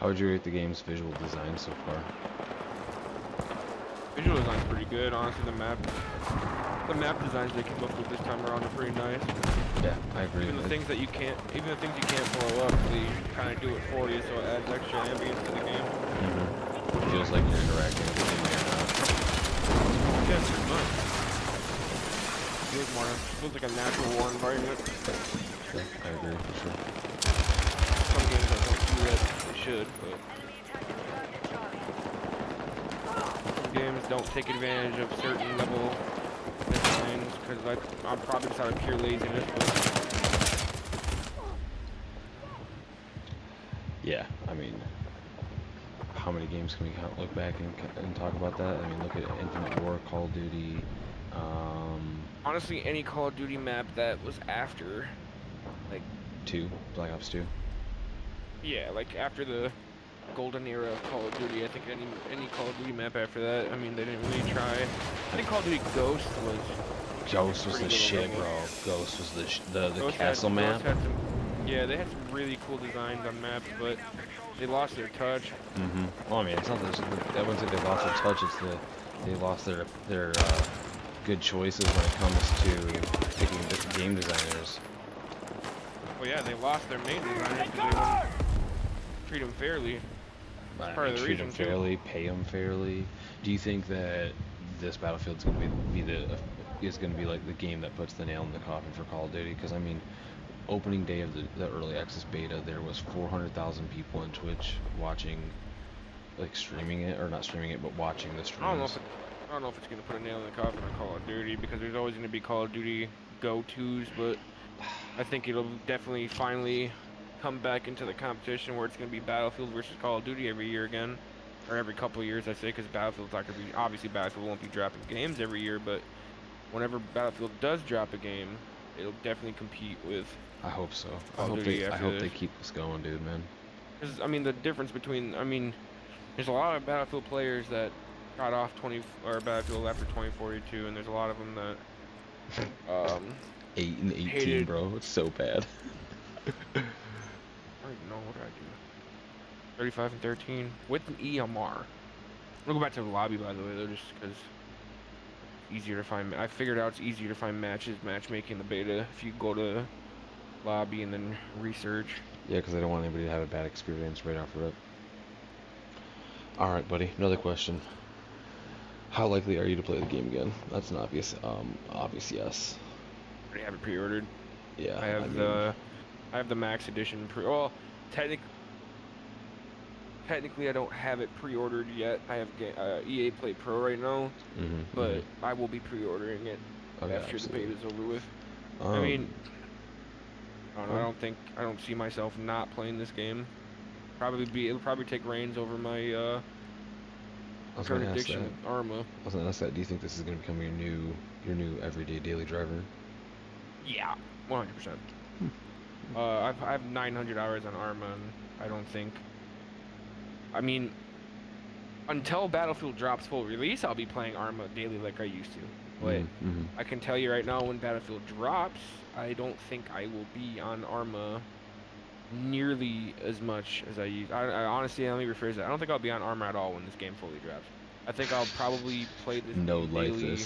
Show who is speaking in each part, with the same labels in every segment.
Speaker 1: How would you rate the game's visual design so far?
Speaker 2: Visual design's pretty good, honestly. The map designs they came up with this time around are pretty nice.
Speaker 1: Yeah, I agree.
Speaker 2: Even the things you can't blow up, they kind of do it for you, so it adds extra ambience to the game.
Speaker 1: It feels like you're interacting with the game or not.
Speaker 2: Yeah, it's pretty much. Feels like a natural war environment.
Speaker 1: Yeah, I agree for sure.
Speaker 2: Some games I don't do that they should, but some games don't take advantage of certain level designs because I'm probably just out of pure laziness. But
Speaker 1: Yeah, I mean, how many games can we look back and talk about that? I mean, look at Infinite War, Call of Duty.
Speaker 2: honestly, any Call of Duty map that was after, like,
Speaker 1: 2, Black Ops 2.
Speaker 2: yeah, like after the golden era of Call of Duty, I think any Call of Duty map after that, I mean, they didn't really try. I think Call of Duty Ghost was
Speaker 1: Ghost was
Speaker 2: pretty
Speaker 1: the
Speaker 2: good
Speaker 1: shit,
Speaker 2: level.
Speaker 1: bro. Ghost was the
Speaker 2: Ghost
Speaker 1: castle map.
Speaker 2: Had some, yeah, they had some really cool designs on maps, but they lost their touch.
Speaker 1: Well, I mean, it's not that I wouldn't say they lost their touch. It's they lost their good choices when it comes to picking game designers.
Speaker 2: Well, yeah, they lost their main designer because they wouldn't treat them fairly. That's part of the
Speaker 1: Treat them
Speaker 2: reason too.
Speaker 1: fairly, pay them fairly. Do you think that this Battlefield's going to is going to be like the game that puts the nail in the coffin for Call of Duty? Because I mean, opening day of the early access beta, there was 400,000 people on Twitch watching, like streaming it or not streaming it, but watching the streams.
Speaker 2: I don't know if it's gonna put a nail in the coffin on Call of Duty because there's always gonna be Call of Duty go-tos, but I think it'll definitely finally come back into the competition where it's gonna be Battlefield versus Call of Duty every year again, or every couple of years I say, because Battlefield's not gonna be obviously Battlefield won't be dropping games every year, but whenever Battlefield does drop a game, it'll definitely compete with
Speaker 1: I hope so.
Speaker 2: Call of Duty
Speaker 1: I
Speaker 2: after
Speaker 1: hope
Speaker 2: this.
Speaker 1: they keep this going, dude, man.
Speaker 2: Because I mean the difference between there's a lot of Battlefield players that got off Battlefield after 2042, and there's a lot of them that
Speaker 1: 8 and 18,
Speaker 2: hated.
Speaker 1: bro. It's so bad.
Speaker 2: I don't even know what did I do. 35 and 13 with an EMR. I'm gonna go back to the lobby by the way, though, just because it's easier to find. I figured out it's easier to find matchmaking in the beta if you go to lobby and then research.
Speaker 1: Yeah, because I don't want anybody to have a bad experience right off the rip. All right, buddy. Another question. How likely are you to play the game again? That's an obvious yes.
Speaker 2: I already have it pre-ordered.
Speaker 1: Yeah,
Speaker 2: I have the max edition well, technically I don't have it pre-ordered yet. I have EA Play Pro right now, but I will be pre-ordering it after the beta's over with. I mean, I don't know, I don't see myself not playing this game. It'll probably take reins over my current addiction with Arma.
Speaker 1: I was gonna ask that. Do you think this is gonna become your new everyday daily driver?
Speaker 2: Yeah, 100%. I have 900 hours on Arma, and I don't think. I mean, until Battlefield drops full release, I'll be playing Arma daily like I used to. But I can tell you right now, when Battlefield drops, I don't think I will be on Arma nearly as much as I use. I honestly, let me rephrase that. I don't think I'll be on Arma at all when this game fully drops. I think I'll probably play this game daily.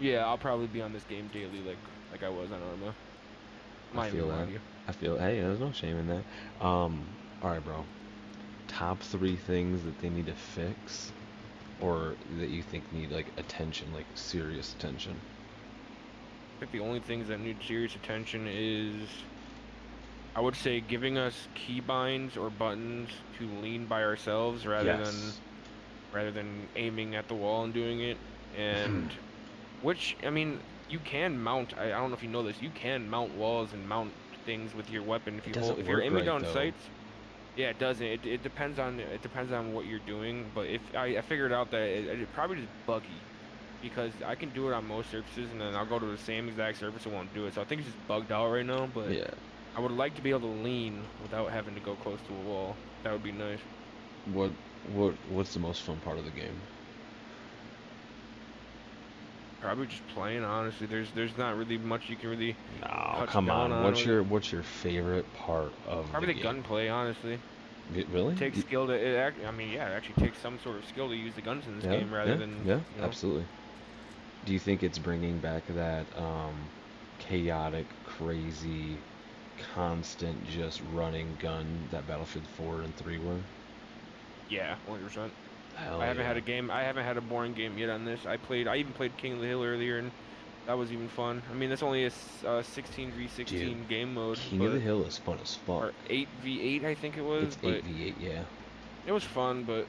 Speaker 2: Yeah, I'll probably be on this game daily like I was on Arma.
Speaker 1: I feel that. Hey, there's no shame in that. All right, bro. Top 3 things that they need to fix, or that you think need like attention, like serious attention.
Speaker 2: I think the only things that need serious attention is, I would say, giving us keybinds or buttons to lean by ourselves rather than aiming at the wall and doing it. And which, I mean, you can mount. I don't know if you know this. You can mount walls and mount things with your weapon if you're aiming down sights. Yeah, it doesn't. It depends on what you're doing. But if I figured out that it probably just buggy, because I can do it on most surfaces, and then I'll go to the same exact surface and won't do it. So I think it's just bugged out right now. But
Speaker 1: yeah,
Speaker 2: I would like to be able to lean without having to go close to a wall. That would be nice.
Speaker 1: What's the most fun part of the game?
Speaker 2: Probably just playing, honestly. There's not really much you can really
Speaker 1: No,
Speaker 2: touch
Speaker 1: come
Speaker 2: down
Speaker 1: on.
Speaker 2: on.
Speaker 1: What's your favorite part of
Speaker 2: Probably
Speaker 1: the
Speaker 2: the
Speaker 1: game?
Speaker 2: gunplay, honestly.
Speaker 1: Really?
Speaker 2: It takes skill to. I mean, yeah, it actually takes some sort of skill to use the guns in this
Speaker 1: Yeah,
Speaker 2: game rather
Speaker 1: yeah,
Speaker 2: than
Speaker 1: yeah,
Speaker 2: you know.
Speaker 1: absolutely. Do you think it's bringing back that chaotic, crazy, constant, just running gun that Battlefield 4 and 3 were?
Speaker 2: Yeah, 100%. I
Speaker 1: Hell
Speaker 2: haven't had
Speaker 1: yeah.
Speaker 2: a game. I haven't had a boring game yet on this. I even played King of the Hill earlier, and that was even fun. I mean, that's only a 16v16
Speaker 1: Dude,
Speaker 2: game mode,
Speaker 1: King of the
Speaker 2: but
Speaker 1: Hill is fun as fuck.
Speaker 2: or 8v8 I think it was,
Speaker 1: It's
Speaker 2: but
Speaker 1: 8v8, yeah.
Speaker 2: it was fun. But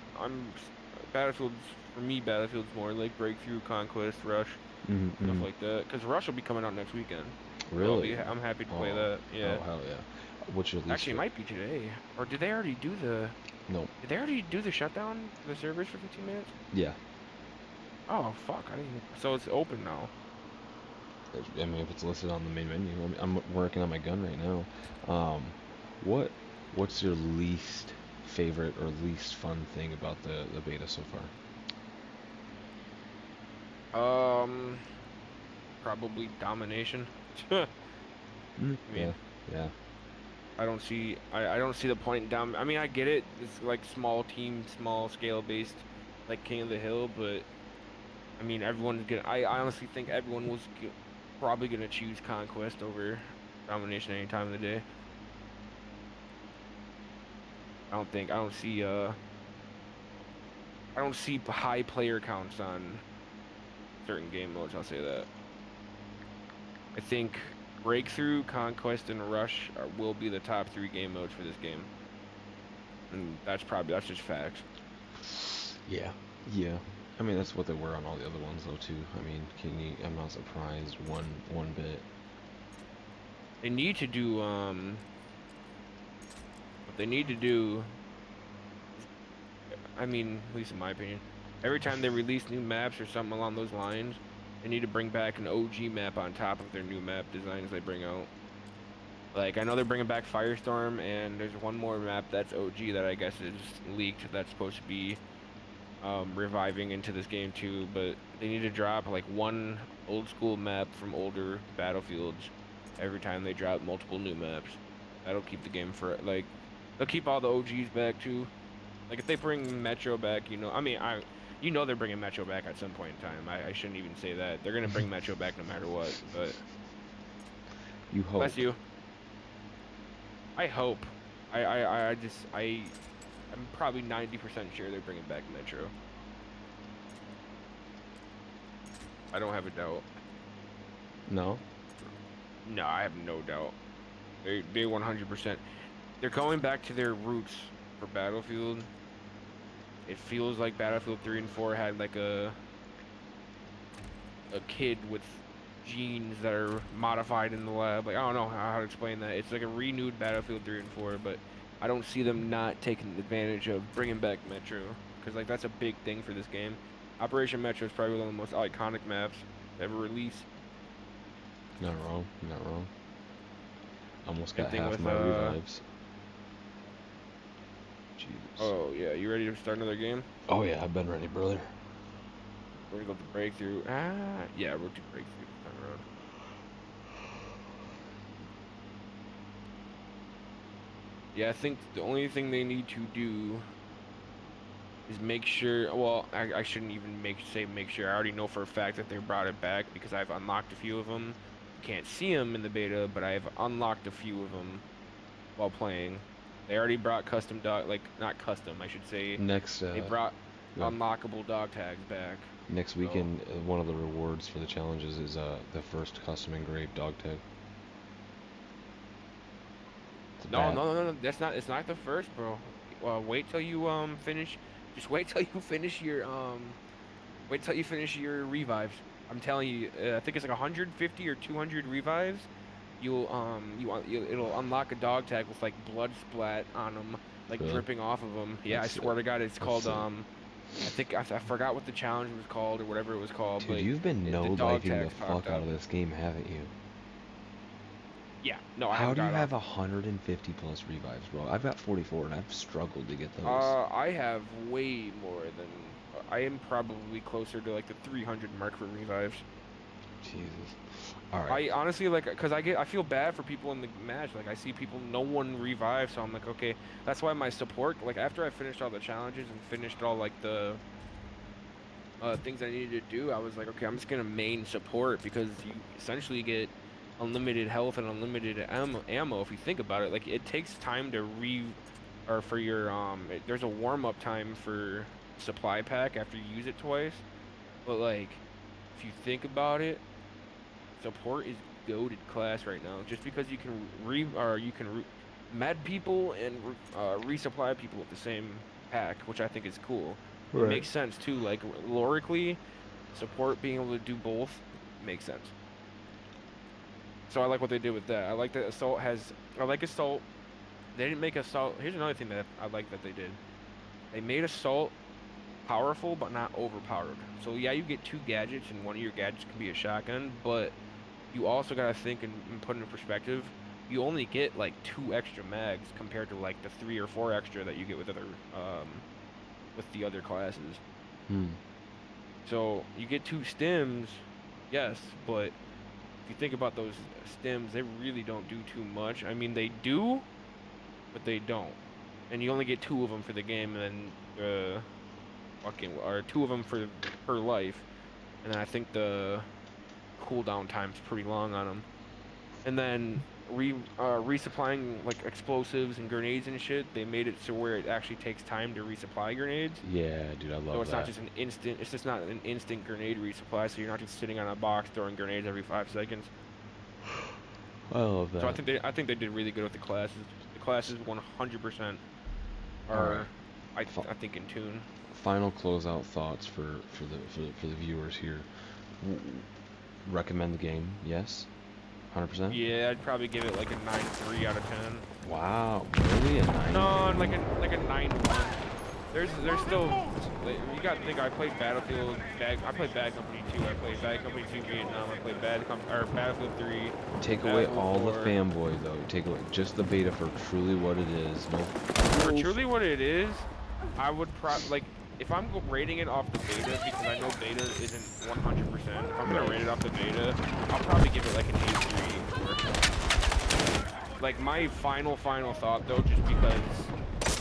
Speaker 2: Battlefield's for me. Battlefield's more like Breakthrough, Conquest, Rush, stuff
Speaker 1: Mm-hmm.
Speaker 2: like that. Because Rush will be coming out next weekend, so
Speaker 1: Really?
Speaker 2: I'm happy to play
Speaker 1: Oh,
Speaker 2: that.
Speaker 1: oh,
Speaker 2: Yeah,
Speaker 1: hell yeah. What's your least
Speaker 2: actually, it
Speaker 1: fit?
Speaker 2: might be today. Or did they already do the?
Speaker 1: Nope.
Speaker 2: Did they already do the shutdown for the servers for 15 minutes?
Speaker 1: Yeah.
Speaker 2: Oh fuck, I didn't even. So it's open now.
Speaker 1: I mean, if it's listed on the main menu, I'm working on my gun right now. What, what's your least favorite or least fun thing about the beta so far?
Speaker 2: Um, Probably domination. I
Speaker 1: Yeah,
Speaker 2: mean,
Speaker 1: yeah.
Speaker 2: I don't see the point in I mean, I get it. It's like small team, small scale based, like King of the Hill, but I mean, everyone's gonna. I honestly think everyone probably gonna choose Conquest over domination any time of the day. I don't see high player counts on certain game modes. I'll say that. I think Breakthrough, Conquest, and Rush will be the top three game modes for this game, and that's just facts.
Speaker 1: Yeah, yeah. I mean, that's what they were on all the other ones, though, too. I mean, I'm not surprised one bit.
Speaker 2: They need to do what they need to do. I mean, at least in my opinion, every time they release new maps or something along those lines, they need to bring back an OG map on top of their new map designs they bring out. Like I know they're bringing back Firestorm, and there's one more map that's OG that I guess is leaked that's supposed to be reviving into this game too, but they need to drop like one old school map from older Battlefields every time they drop multiple new maps. That'll keep the game for like they'll keep all the OGs back too. Like if they bring Metro back, I mean, you know they're bringing Metro back at some point in time. I shouldn't even say that. They're gonna bring Metro back no matter what. But
Speaker 1: You hope.
Speaker 2: bless you. I hope. I just I'm probably 90% sure they're bringing back Metro. I don't have a doubt.
Speaker 1: No?
Speaker 2: No, I have no doubt. They 100%. They're going back to their roots for Battlefield. It feels like Battlefield 3 and 4 had like a kid with genes that are modified in the lab. Like I don't know how to explain that. It's like a renewed Battlefield 3 and 4, but I don't see them not taking advantage of bringing back Metro because like that's a big thing for this game. Operation Metro is probably one of the most iconic maps ever released.
Speaker 1: Not wrong. Not wrong. Almost
Speaker 2: Same
Speaker 1: got
Speaker 2: thing
Speaker 1: half
Speaker 2: with
Speaker 1: my revives. Jesus.
Speaker 2: oh yeah, you ready to start another game?
Speaker 1: Oh yeah, I've been ready, brother.
Speaker 2: We're gonna go to Breakthrough. Yeah, we'll do Breakthrough this time around. Yeah, I think the only thing they need to do is make sure. Well, I shouldn't even make sure. I already know for a fact that they brought it back because I've unlocked a few of them. Can't see them in the beta, but I've unlocked a few of them while playing. They already brought custom dog, like not custom, I should say.
Speaker 1: Next,
Speaker 2: They brought
Speaker 1: good.
Speaker 2: unlockable dog tags back.
Speaker 1: Next
Speaker 2: So
Speaker 1: weekend, one of the rewards for the challenges is the first custom engraved dog tag. It's a
Speaker 2: no,
Speaker 1: bad.
Speaker 2: no, no, no. That's not. It's not the first, bro. Wait till you finish. Just wait till you finish your Wait till you finish your revives. I'm telling you, I think it's like 150 or 200 revives. It'll unlock a dog tag with like blood splat on them, like
Speaker 1: Really?
Speaker 2: dripping off of them. Yeah, I
Speaker 1: That's sick.
Speaker 2: swear to God, it's
Speaker 1: That's
Speaker 2: called
Speaker 1: sick.
Speaker 2: I think I forgot what the challenge was called or whatever it was called,
Speaker 1: Dude,
Speaker 2: but
Speaker 1: you've been
Speaker 2: the dog
Speaker 1: no-lifing the
Speaker 2: tags popped
Speaker 1: fuck out
Speaker 2: up.
Speaker 1: of this game, haven't you?
Speaker 2: Yeah, no, I
Speaker 1: How
Speaker 2: haven't
Speaker 1: do you
Speaker 2: got
Speaker 1: have
Speaker 2: off.
Speaker 1: 150 plus revives, bro? I've got 44 and I've struggled to get those.
Speaker 2: I have way more than I am probably closer to like the 300 mark for revives.
Speaker 1: Jesus. All right.
Speaker 2: I honestly like, cause I feel bad for people in the match. Like I see people, no one revive, so I'm like, okay, that's why my support. Like after I finished all the challenges and finished all like the things I needed to do, I was like, okay, I'm just gonna main support because you essentially get unlimited health and unlimited ammo if you think about it. Like it takes time to or for your there's a warm up time for supply pack after you use it twice. But like if you think about it, support is goated class right now. Just because you can med people and resupply people with the same pack, which I think is cool. It makes sense too. Like lorically, support being able to do both makes sense. So I like what they did with that. I like that Assault has. I like Assault. They didn't make Assault. Here's another thing that I like that they did. They made Assault powerful, but not overpowered. So yeah, you get 2 gadgets, and one of your gadgets can be a shotgun, but you also gotta think and put in perspective. You only get like 2 extra mags compared to like the 3 or 4 extra that you get with the other classes. So you get 2 stims, yes, but if you think about those stims, they really don't do too much. I mean, they do, but they don't. And you only get 2 of them for the game, and then or 2 of them per life. And then I think the cooldown time's pretty long on them. And then resupplying like explosives and grenades and shit, they made it so where it actually takes time to resupply grenades.
Speaker 1: Yeah, dude, I love that.
Speaker 2: So it's not just an instant. It's just not an instant grenade resupply. So you're not just sitting on a box throwing grenades every 5 seconds.
Speaker 1: I love that.
Speaker 2: So I think they did really good with the classes. The classes 100% are, I think, in tune.
Speaker 1: Final closeout thoughts for the viewers here. Recommend the game? Yes. 100%?
Speaker 2: Yeah, I'd probably give it like a 9.3 out of 10.
Speaker 1: Wow, really? A 9?
Speaker 2: No, like a 9.1. There's still, you gotta think, I played Battlefield, I played Bad Company 2, I played Bad Company 2 Vietnam, I played Battlefield 3.
Speaker 1: Take away all the fanboy though, take away just the beta for truly what it is. No.
Speaker 2: For truly what it is, I would like, if I'm rating it off the beta, because I know beta isn't 100%, if I'm gonna rate it off the beta, I'll probably give it like an 8.3. Like my final thought though, just because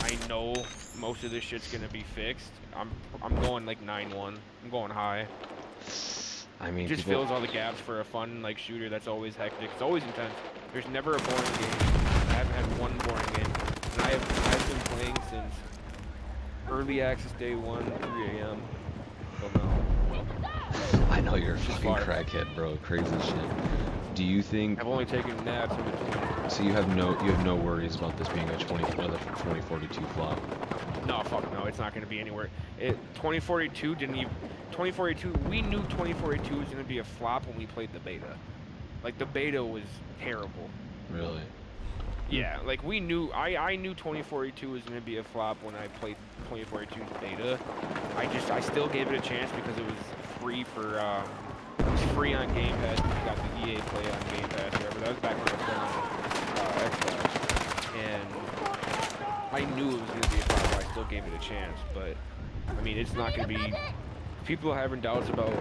Speaker 2: I know most of this shit's gonna be fixed, I'm going like 9.1. I'm going high.
Speaker 1: I mean,
Speaker 2: it just fills all the gaps for a fun like shooter that's always hectic. It's always intense. There's never a boring game. I haven't had one boring game, and I've been playing since early access day 1, 3 a.m. So no.
Speaker 1: I know you're a fucking crackhead, bro. Crazy shit. Do you think?
Speaker 2: I've only taken naps in between.
Speaker 1: So you have no worries about this being a 2042 flop?
Speaker 2: No, fuck no. It's not going to be anywhere. 2042 didn't even. 2042. We knew 2042 was going to be a flop when we played the beta. Like the beta was terrible.
Speaker 1: Really?
Speaker 2: Yeah, like we knew. I knew 2042 was going to be a flop when I played 2042's beta. I still gave it a chance because it was free for. It was free on Game Pass. You got the EA Play on Game Pass, whatever. That was back when I was playing Xbox, and I knew it was going to be a flop. I still gave it a chance, but I mean, it's not going to be. People are having doubts about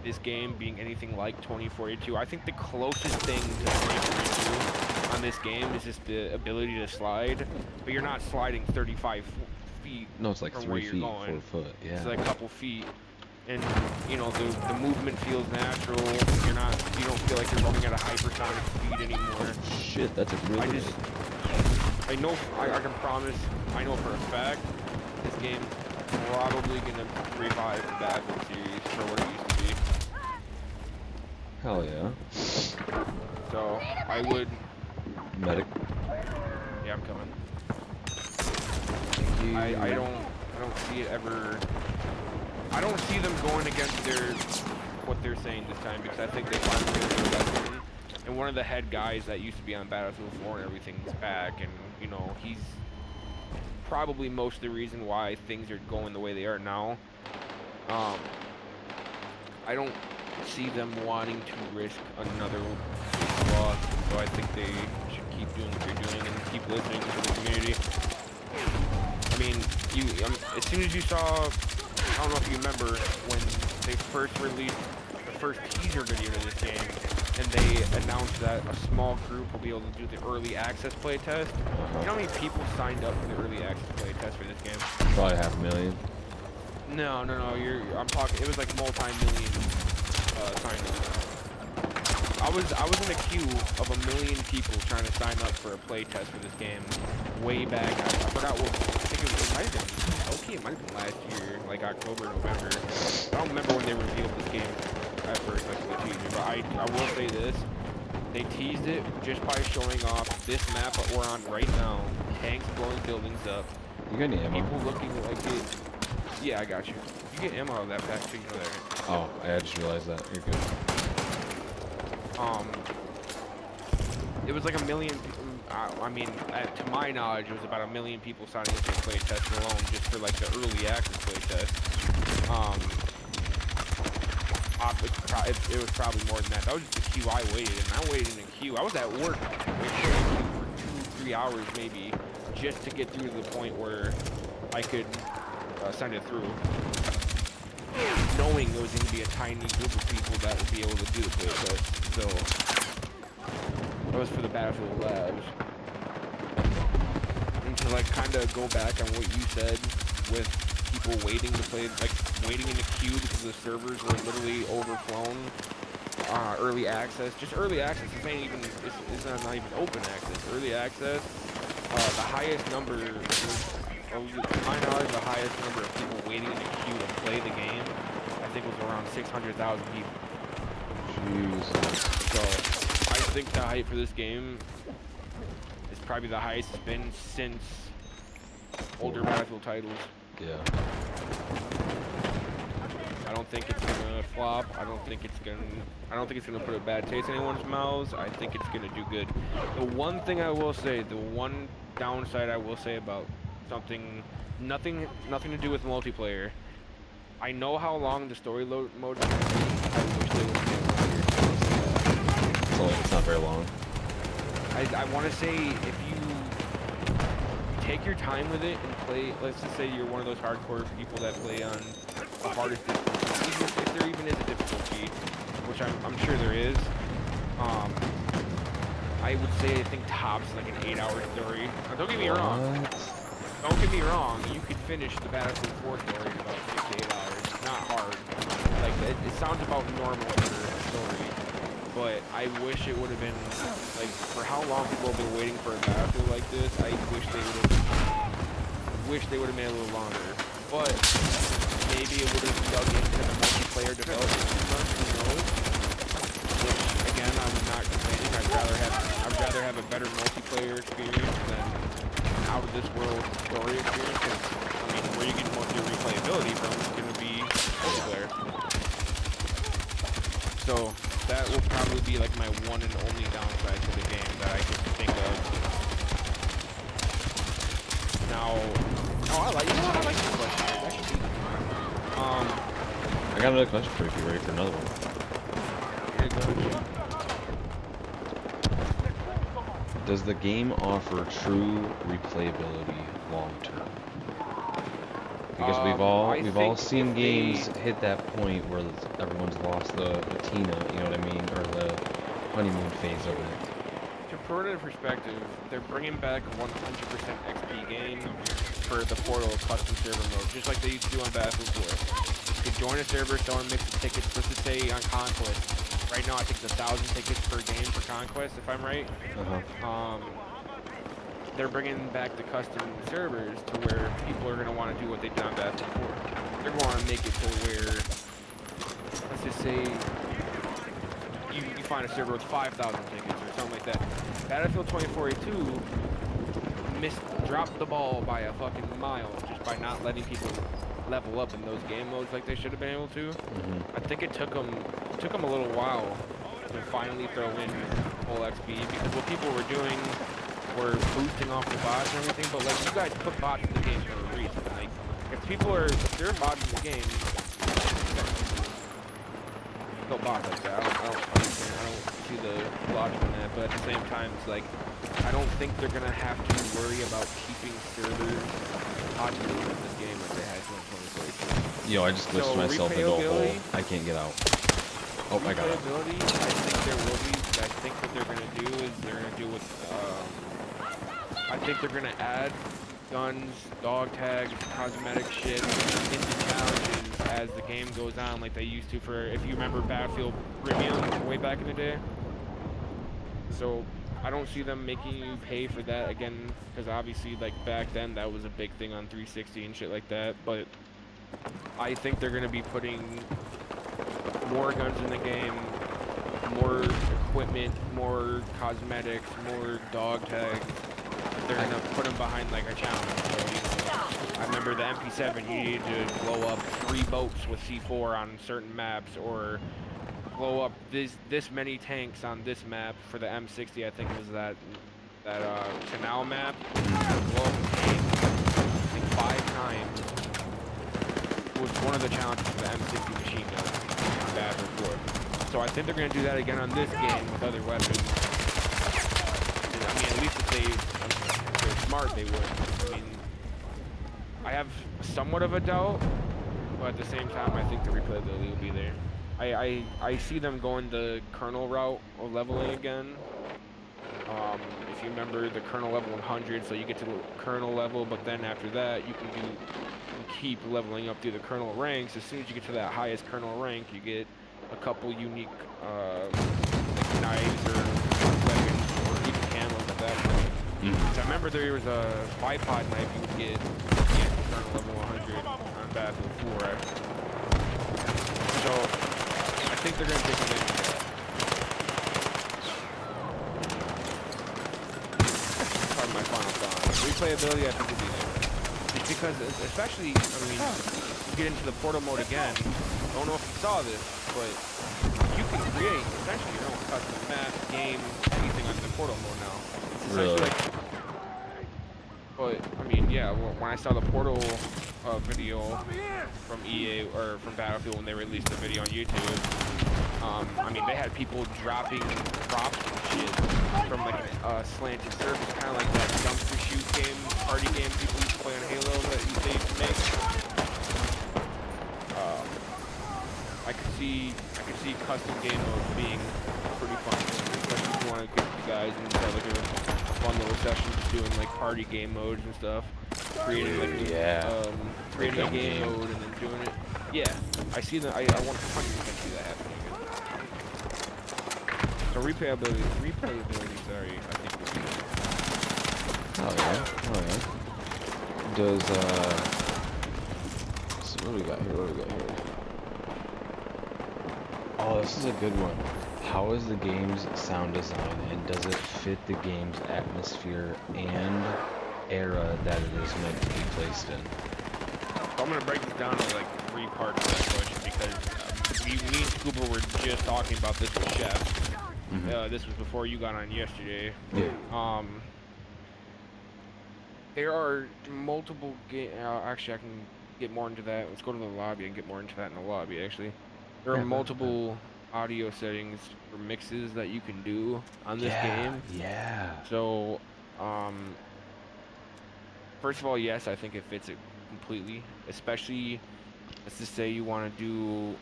Speaker 2: this game being anything like 2042. I think the closest thing to 2042 on this game is just the ability to slide, but you're not sliding 35 feet.
Speaker 1: No, it's like 3 feet, 4 foot. Yeah.
Speaker 2: It's like a couple feet. And you know the movement feels natural. You don't feel like you're running at a hypersonic speed anymore.
Speaker 1: Shit, that's a really.
Speaker 2: I know. I can promise. I know for a fact this game's probably gonna revive the Battlefield series for what it used to be.
Speaker 1: Hell yeah.
Speaker 2: So I would.
Speaker 1: Medic.
Speaker 2: Yeah, I'm coming. I don't see it ever. I don't see them going against what they're saying this time, because I think they finally made a lesson. And one of the head guys that used to be on Battlefield 4 and everything's back, and you know, he's probably most of the reason why things are going the way they are now. I don't see them wanting to risk another loss, so I think they should keep doing what they're doing and keep listening to the community. I mean, as soon as you saw, I don't know if you remember when they first released the first teaser video to this game, and they announced that a small group will be able to do the early access playtest. You know how many people signed up for the early access playtest for this game?
Speaker 1: Probably 500,000.
Speaker 2: No. I'm talking. It was like multi-million sign-ups. I was in a queue of 1 million people trying to sign up for a playtest for this game way back. I forgot what. I think it might have been. Okay, it might have been last year, like October, November. I don't remember when they revealed this game at first, like the teaser. But I will say this: they teased it just by showing off this map that we're on right now. Tanks blowing buildings up.
Speaker 1: You got any ammo?
Speaker 2: People looking like it. Yeah, I got you. You get ammo out of that pack too, you know that, right?
Speaker 1: Oh, I just realized that. You're good.
Speaker 2: It was like 1 million. I mean, to my knowledge, it was about 1 million people signing up for the playtest alone, just for like the early access playtest. It was probably more than that. That was just the queue I waited in. I waited in a queue. I was at work waiting for 2-3 hours maybe, just to get through to the point where I could send it through, knowing there was going to be a tiny group of people that would be able to do the playtest. So that was for the Battlefield Labs. And to like kind of go back on what you said with people waiting to play, like waiting in a queue because the servers were literally overflown. Early access, just early access. This ain't even. It's not even open access. Early access. The highest number, to my knowledge, the highest number of people waiting in the queue to play the game, I think was around 600,000 people.
Speaker 1: Jesus.
Speaker 2: So I think the hype for this game is probably the highest it's been since older Battlefield titles.
Speaker 1: Yeah.
Speaker 2: I don't think it's gonna flop. I don't think it's gonna put a bad taste in anyone's mouths. I think it's gonna do good. The one thing I will say, the one downside I will say about something, nothing to do with multiplayer. I know how long the story mode is gonna be. I wish they would have made it longer.
Speaker 1: It's not very long.
Speaker 2: I want to say if you take your time with it and play, let's just say you're one of those hardcore people that play on the hardest difficulty, even if there even is a difficulty, which I'm sure there is. I would say I think tops like an 8-hour story. Now, don't get me wrong. Don't get me wrong. You could finish the Battlefield 4 story in about 6 to 8 hours. It's not hard. Like it sounds about normal for a story. But I wish it would have been, like, for how long people have been waiting for a Battlefield like this, I wish they would have made it a little longer. But maybe it would have dug into the multiplayer development too much, who knows? Which, again, I'm not complaining. I'd rather have a better multiplayer experience than an out-of-this-world story experience. Because, I mean, where you get most of your replayability from is going to be multiplayer. So that will probably be like my one and only downside to the game that I can think of. Now, I like this question.
Speaker 1: I got another question for you if you're ready for another one. Does the game offer true replayability long term? Because we've all seen games hit that point where everyone's lost the patina, you know what I mean, or the honeymoon phase of it.
Speaker 2: To put it in perspective, they're bringing back 100% XP gain for the Portal custom server mode, just like they used to do on Battlefield 4. You could join a server, someone mix the tickets. Let's just say on Conquest. Right now, I think it's 1,000 tickets per game for Conquest, if I'm right. They're bringing back the custom servers to where people are going to want to do what they did on Battlefield 4. They're going to make it to where, let's just say, you find a server with 5,000 tickets or something like that. Battlefield 2042 dropped the ball by a fucking mile just by not letting people level up in those game modes like they should have been able to. I think it took them a little while to finally throw in full XP, because what people were doing were boosting off the bots and everything, but like, you guys put bots in the game for a reason. Like, if there are bots in the game, no bots like that. I don't see the logic in that, but at the same time, it's like, I don't think they're gonna have to worry about keeping servers popular in this game like they had in 2022.
Speaker 1: Yo, I just glitched myself into a hole. I can't get out. Oh my god.
Speaker 2: Replayability, I think there will be. I think what they're gonna do is they're gonna do with. I think they're gonna add guns, dog tags, cosmetic shit into challenges as the game goes on, like they used to for, if you remember, Battlefield Premium way back in the day. So I don't see them making you pay for that again, because obviously, like back then, that was a big thing on 360 and shit like that. But I think they're gonna be putting more guns in the game, more equipment, more cosmetics, more dog tags. They're gonna put them behind like a challenge. So, you know, I remember the MP7, you needed to blow up 3 boats with C4 on certain maps, or blow up this many tanks on this map. For the M60, I think it was that canal map. Blow up a tank, I think 5 times. Was one of the challenges for the M60 machine gun on Battlefield 4. So I think they're going to do that again on this game with other weapons. And, I mean, at least if they're smart, they would. I mean, I have somewhat of a doubt, but at the same time, I think the replayability will be there. I see them going the Colonel route of leveling again. If you remember the Colonel level 100, so you get to the Colonel level, but then after that, you can keep leveling up through the Colonel ranks. As soon as you get to that highest Colonel rank, you get a couple unique like knives or weapons or even camos at that point. So I remember there was a bipod knife you would get at Colonel level 100 on Battlefield 4. So I think they're going to take advantage of that. Pardon my final thought. Replayability, I think, will be there. Just because, especially, I mean, you get into the portal mode again. I don't know if you saw this, but you can create essentially your own custom map, game, anything on the portal mode now. It's
Speaker 1: Really?
Speaker 2: like, but I mean, yeah, when I saw the portal video from EA or from Battlefield when they released the video on YouTube, I mean, they had people dropping props and shit from like a slanted surface, kind of like that dumpster shoot game, party game people used to play on Halo that they used to make. I could see custom game mode being pretty fun, especially if you want to get the guys and have like a fun little session just doing like party game modes and stuff. Creating like creating a game mode and then doing it. Yeah, I see that. I 100% see that happening. So replayability, sorry, I think we'll be
Speaker 1: Oh yeah. Does so what do we got here? Oh, this is a good one. How is the game's sound design, and does it fit the game's atmosphere and era that it is meant to be placed in?
Speaker 2: So I'm gonna break this down into like 3 parts of that question, because me and Scuba were just talking about this with Chef. This was before you got on yesterday.
Speaker 1: Yeah.
Speaker 2: There are multiple actually, I can get more into that. Let's go to the lobby and get more into that in the lobby, actually. There are multiple audio settings for mixes that you can do on this game.
Speaker 1: Yeah.
Speaker 2: So, first of all, yes, I think it fits it completely. Especially, let's just say you want to do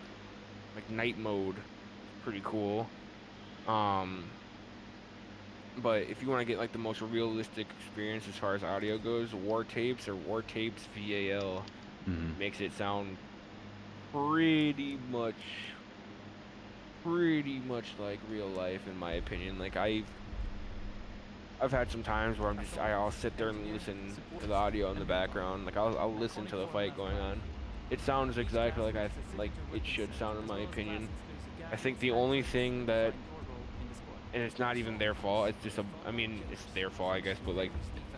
Speaker 2: like night mode. Pretty cool. But if you want to get like the most realistic experience as far as audio goes, War Tapes or War Tapes VAL makes it sound pretty much like real life, in my opinion. Like I've had some times where I'll sit there and listen to the audio in the background. Like I'll listen to the fight going on. It sounds exactly like it should sound, in my opinion. I think the only thing that, and it's not even their fault, it's just I mean, it's their fault, I guess, but like,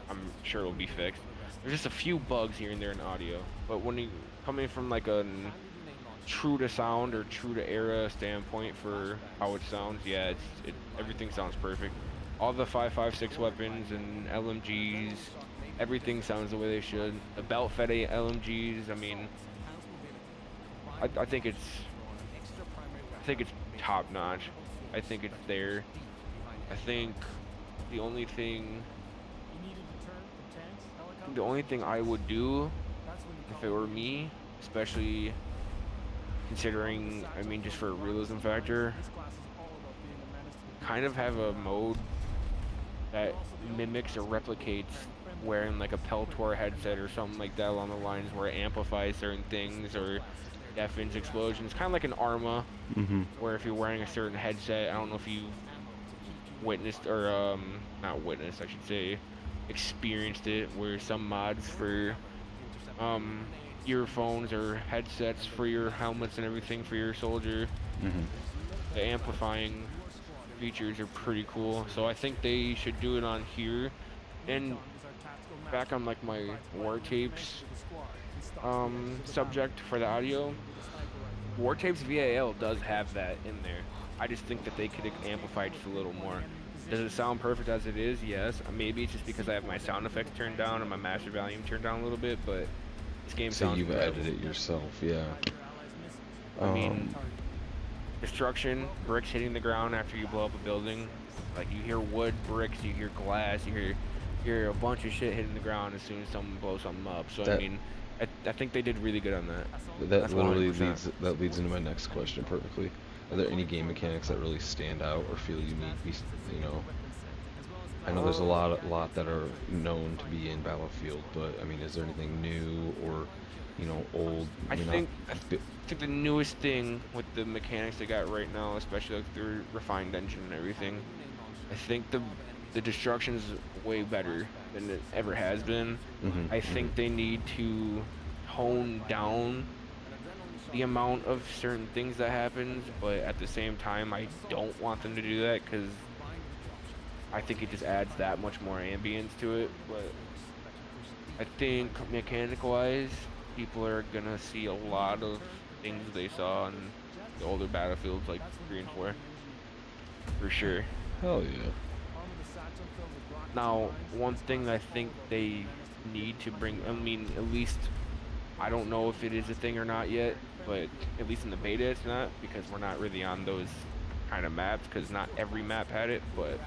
Speaker 2: I'm sure it'll be fixed. There's just a few bugs here and there in audio, but when you coming from like a true to sound or true to era standpoint for how it sounds, yeah, everything sounds perfect. All the 5.56 weapons and LMGs, everything sounds the way they should. The belt fed LMGs, I mean, I think it's top notch. I think it's there. I think the only thing I would do if it were me, especially considering, I mean, just for a realism factor, kind of have a mode that mimics or replicates wearing like a Peltor headset or something like that along the lines, where it amplifies certain things or deafens explosions, kind of like an Arma, where if you're wearing a certain headset, I don't know if you've witnessed or not witnessed, I should say, experienced it, where some mods for earphones or headsets for your helmets and everything for your soldier, the amplifying features are pretty cool. So I think they should do it on here. And back on like my war tapes subject for the audio, war tapes VAL does have that in there. I just think that they could amplify it just a little more. Does it sound perfect as it is? Yes. Maybe it's just because I have my sound effects turned down and my master volume turned down a little bit, but this game
Speaker 1: So
Speaker 2: sounds
Speaker 1: you've
Speaker 2: incredible.
Speaker 1: edited it yourself, yeah.
Speaker 2: I mean, destruction, bricks hitting the ground after you blow up a building. Like, you hear wood, bricks, you hear glass, you hear a bunch of shit hitting the ground as soon as someone blows something up. So I mean, I think they did really good on that.
Speaker 1: That
Speaker 2: That's
Speaker 1: literally
Speaker 2: 100%.
Speaker 1: leads into my next question perfectly. Are there any game mechanics that really stand out or feel unique? You know, I know there's a lot that are known to be in Battlefield, but I mean, is there anything new or, you know, old?
Speaker 2: I think the newest thing with the mechanics they got right now, especially like the refined engine and everything, I think the destruction is way better than it ever has been. I think they need to tone down the amount of certain things that happens, but at the same time, I don't want them to do that because I think it just adds that much more ambience to it. But I think mechanic-wise, people are gonna see a lot of things they saw in the older Battlefields like 3 and 4, for sure.
Speaker 1: Hell yeah.
Speaker 2: Now, one thing I think they need to bring, I mean, at least, I don't know if it is a thing or not yet, but at least in the beta it's not, because we're not really on those kind of maps, because not every map had it, but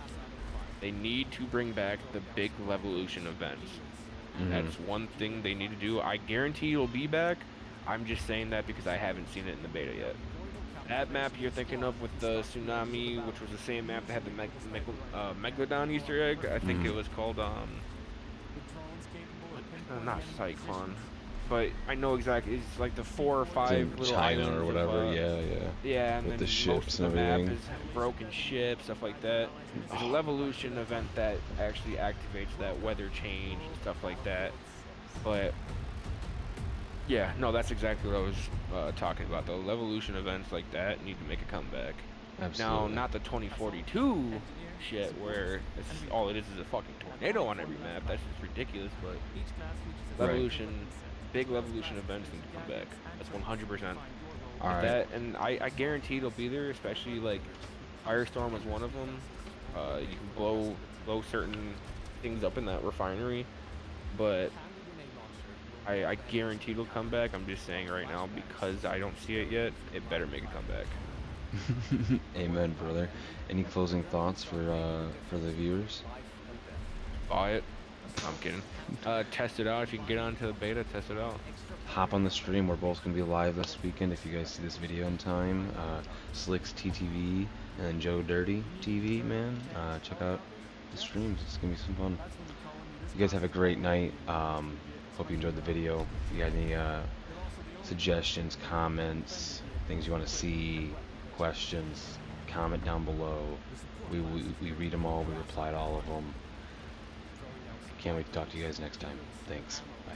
Speaker 2: they need to bring back the big Levolution events. That's one thing they need to do. I guarantee it'll be back. I'm just saying that because I haven't seen it in the beta yet. That map you're thinking of with the tsunami, which was the same map that had the Megalodon Easter egg, I think it was called, not Cyclone, but I know exactly, it's like the 4 or 5
Speaker 1: In
Speaker 2: little
Speaker 1: China
Speaker 2: islands
Speaker 1: or whatever,
Speaker 2: of, yeah, and
Speaker 1: with
Speaker 2: then
Speaker 1: the
Speaker 2: most
Speaker 1: ships
Speaker 2: of
Speaker 1: and
Speaker 2: the map
Speaker 1: everything.
Speaker 2: is broken ships, stuff like that. There's a Levolution event that actually activates that weather change and stuff like that, but yeah, no, that's exactly what I was talking about. The Levolution events like that need to make a comeback. Now,
Speaker 1: Absolutely.
Speaker 2: not the 2042 shit where all it is a fucking tornado on every map. That's just ridiculous, but
Speaker 1: Right.
Speaker 2: Levolution, big Levolution events need to come back. That's 100%.
Speaker 1: All
Speaker 2: If
Speaker 1: right.
Speaker 2: that, and I guarantee it'll be there, especially like Firestorm was one of them. You can blow certain things up in that refinery, but I guarantee it'll come back. I'm just saying right now, because I don't see it yet, it better make a comeback.
Speaker 1: Amen, brother. Any closing thoughts for the viewers?
Speaker 2: Buy it. No, I'm kidding. Test it out. If you can get onto the beta, test it out.
Speaker 1: Hop on the stream. We're both gonna be live this weekend. If you guys see this video in time, SlicksTV and then Joe Dirty TV, man. Check out the streams. It's gonna be some fun. You guys have a great night. Hope you enjoyed the video. If you got any suggestions, comments, things you want to see, questions, comment down below. We read them all. We reply to all of them. Can't wait to talk to you guys next time. Thanks. Bye.